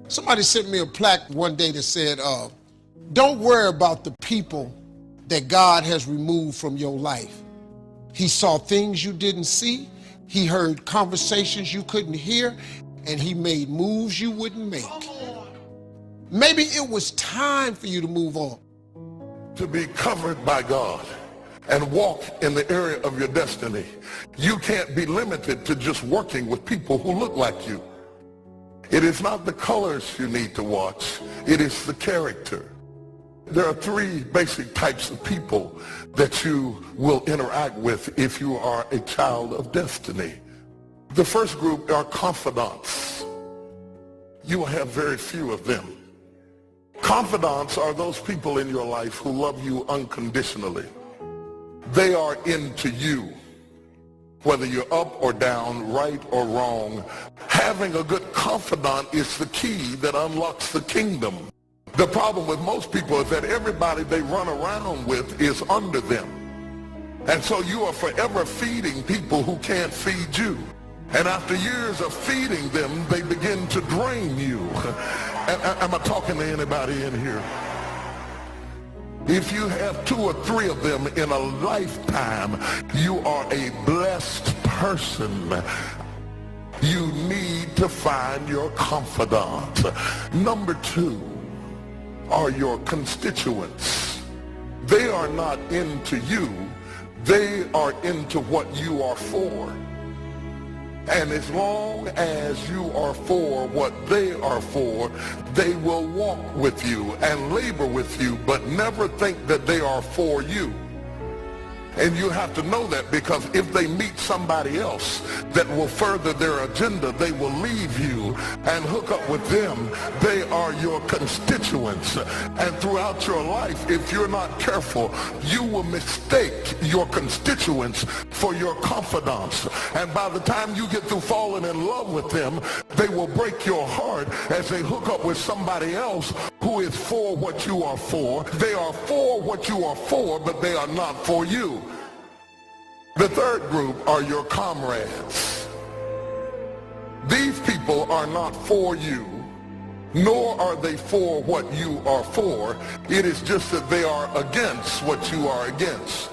Somebody sent me a plaque one day that said, don't worry about the people that God has removed from your life. He saw things you didn't see, he heard conversations you couldn't hear, and he made moves you wouldn't make. Maybe it was time for you to move on. To be covered by God and walk in the area of your destiny, you can't be limited to just working with people who look like you. It is not the colors you need to watch, it is the character. There are three basic types of people that you will interact with if you are a child of destiny. The first group are confidants. You will have very few of them. Confidants are those people in your life who love you unconditionally. They are into you. Whether you're up or down, right or wrong, having a good confidant is the key that unlocks the kingdom. The problem with most people is that everybody they run around with is under them. And so you are forever feeding people who can't feed you. And after years of feeding them, they begin to drain you. Am I talking to anybody in here? If you have 2 or 3 of them in a lifetime, you are a blessed person. You need to find your confidant. Number 2 are your constituents. They are not into you. They are into what you are for. And as long as you are for what they are for, they will walk with you and labor with you, but never think that they are for you. And you have to know that, because if they meet somebody else that will further their agenda, they will leave you and hook up with them. They are your constituents. And throughout your life, if you're not careful, you will mistake your constituents for your confidants. And by the time you get through falling in love with them, they will break your heart as they hook up with somebody else who is for what you are for. They are for what you are for, but they are not for you. The third group are your comrades. These people are not for you, nor are they for what you are for. It is just that they are against what you are against.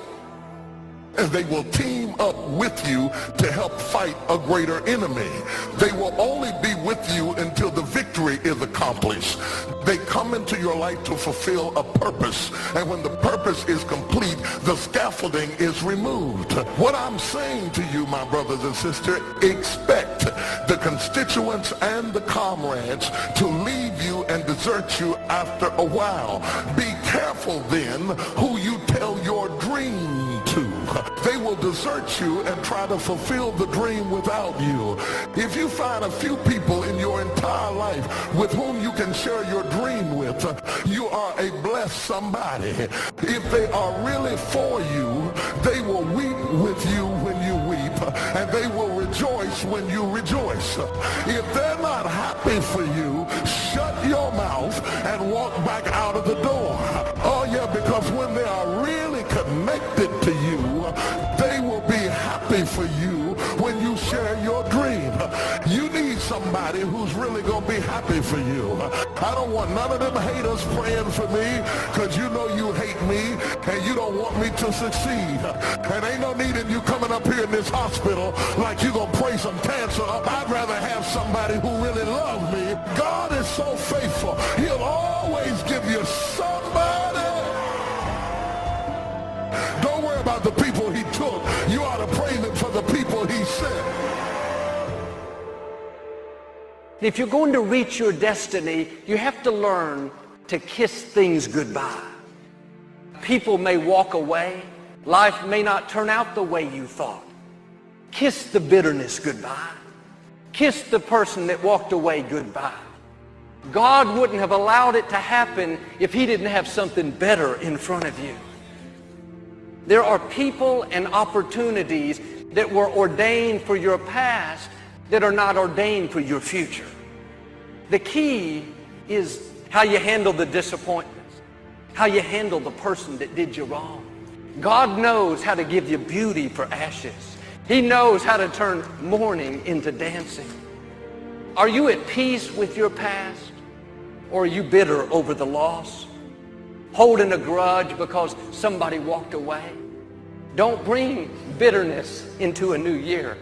And they will team up with you to help fight a greater enemy. They will only be with you until the victory is accomplished. They come into your life to fulfill a purpose. And when the purpose is complete, the scaffolding is removed. What I'm saying to you, my brothers and sisters, expect the constituents and the comrades to leave you and desert you after a while. Be careful then who you tell your dream to. They will desert you and try to fulfill the dream without you. If you find a few people in your entire life with whom you can share your dream with, you are a blessed somebody. If they are really for you, they will weep with you when you weep, and they will rejoice when you rejoice. If they're not happy for you, shut your mouth and walk back out of the door. Oh yeah, because when they are really connected to you, they will be happy for you when you share your dream. You need somebody who's really going to be happy for you. I don't want none of them haters praying for me, because you know you hate me and you don't want me to succeed. And ain't no need in you coming up here in this hospital like you going to pray some cancer up. I'd rather have somebody who really loves me. God is so faithful. He'll always give you somebody. Don't worry about the people he took. You ought to praise him for the people he sent. If you're going to reach your destiny, you have to learn to kiss things goodbye. People may walk away. Life may not turn out the way you thought. Kiss the bitterness goodbye. Kiss the person that walked away goodbye. God wouldn't have allowed it to happen if he didn't have something better in front of you. There are people and opportunities that were ordained for your past that are not ordained for your future. The key is how you handle the disappointments, how you handle the person that did you wrong. God knows how to give you beauty for ashes. He knows how to turn mourning into dancing. Are you at peace with your past? Or are you bitter over the loss? Holding a grudge because somebody walked away? Don't bring bitterness into a new year.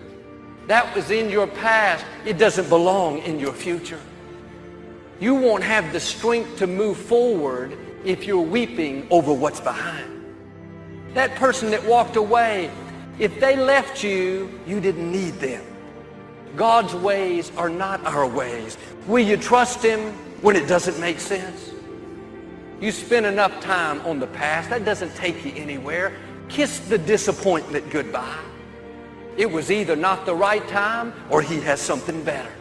That was in your past. It doesn't belong in your future. You won't have the strength to move forward if you're weeping over what's behind. That person that walked away, if they left you, you didn't need them. God's ways are not our ways. Will you trust Him when it doesn't make sense? You spend enough time on the past. That doesn't take you anywhere. Kiss the disappointment goodbye. It was either not the right time or He has something better.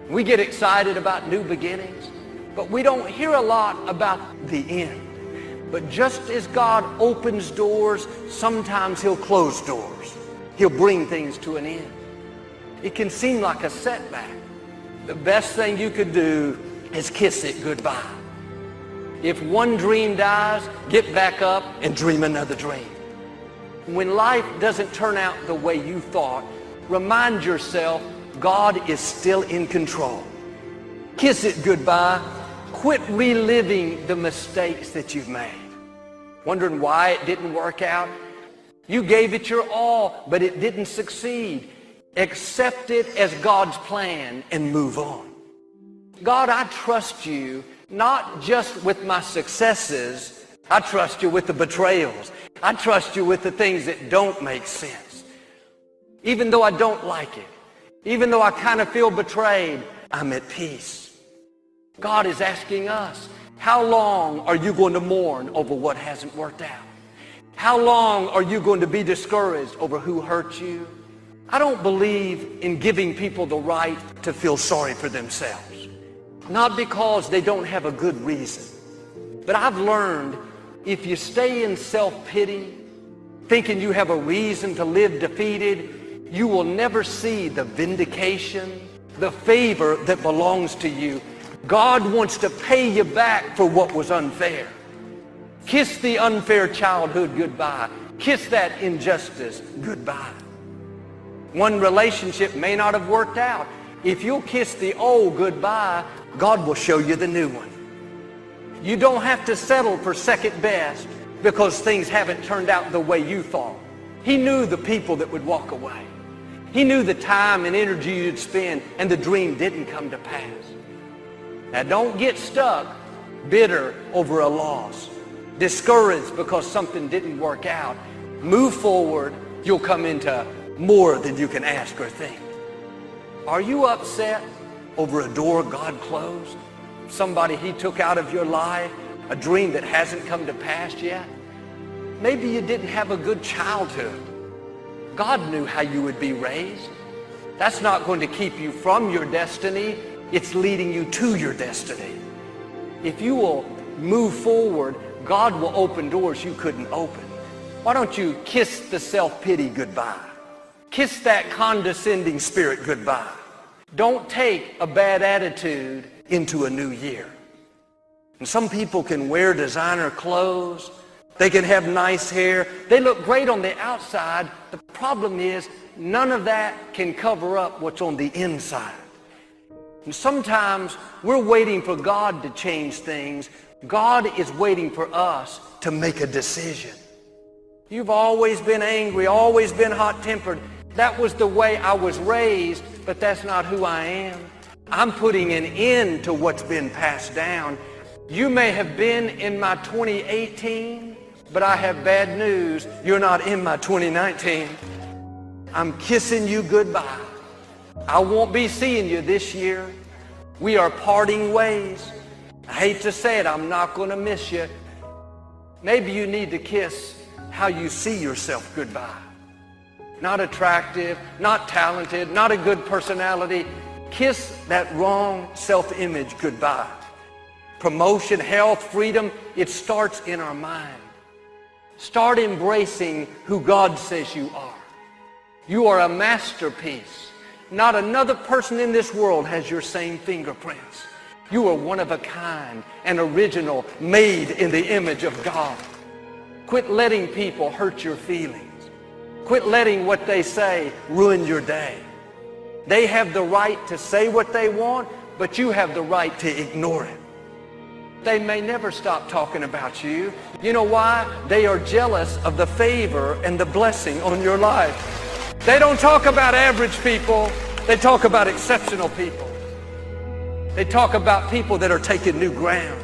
We get excited about new beginnings, but we don't hear a lot about the end. But just as God opens doors, sometimes He'll close doors. He'll bring things to an end. It can seem like a setback. The best thing you could do is kiss it goodbye. If one dream dies, get back up and dream another dream. When life doesn't turn out the way you thought, remind yourself God is still in control. Kiss it goodbye. Quit reliving the mistakes that you've made. Wondering why it didn't work out? You gave it your all, but it didn't succeed. Accept it as God's plan and move on. God, I trust you not just with my successes. I trust you with the betrayals. I trust you with the things that don't make sense. Even though I don't like it, even though I kind of feel betrayed, I'm at peace. God is asking us, how long are you going to mourn over what hasn't worked out? How long are you going to be discouraged over who hurt you? I don't believe in giving people the right to feel sorry for themselves. Not because they don't have a good reason. But I've learned if you stay in self-pity, thinking you have a reason to live defeated, you will never see the vindication, the favor that belongs to you. God wants to pay you back for what was unfair. Kiss the unfair childhood goodbye. Kiss that injustice goodbye. One relationship may not have worked out. If you'll kiss the old goodbye, God will show you the new one. You don't have to settle for second best because things haven't turned out the way you thought. He knew the people that would walk away. He knew the time and energy you'd spend, and the dream didn't come to pass. Now don't get stuck bitter over a loss, discouraged because something didn't work out. Move forward. You'll come into more than you can ask or think. Are you upset over a door God closed? Somebody He took out of your life? A dream that hasn't come to pass yet? Maybe you didn't have a good childhood. God knew how you would be raised. That's not going to keep you from your destiny. It's leading you to your destiny. If you will move forward, God will open doors you couldn't open. Why don't you kiss the self-pity goodbye? Kiss that condescending spirit goodbye. Don't take a bad attitude into a new year. And some people can wear designer clothes. They can have nice hair. They look great on the outside. The problem is none of that can cover up what's on the inside. And sometimes we're waiting for God to change things. God is waiting for us to make a decision. You've always been angry, always been hot-tempered. That was the way I was raised, but that's not who I am. I'm putting an end to what's been passed down. You may have been in my 2018, but I have bad news. You're not in my 2019. I'm kissing you goodbye. I won't be seeing you this year. We are parting ways. I hate to say it, I'm not going to miss you. Maybe you need to kiss how you see yourself goodbye. Not attractive, not talented, not a good personality. Kiss that wrong self-image goodbye. Promotion, health, freedom, it starts in our mind. Start embracing who God says you are. You are a masterpiece. Not another person in this world has your same fingerprints. You are one of a kind, an original, made in the image of God. Quit letting people hurt your feelings. Quit letting what they say ruin your day. They have the right to say what they want, but you have the right to ignore it. They may never stop talking about you. You know why? They are jealous of the favor and the blessing on your life. They don't talk about average people. They talk about exceptional people. They talk about people that are taking new ground,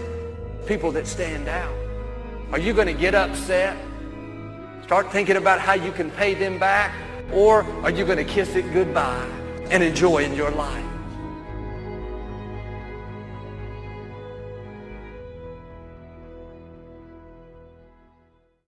people that stand out. Are you going to get upset? Start thinking about how you can pay them back? Or are you going to kiss it goodbye and enjoy in your life?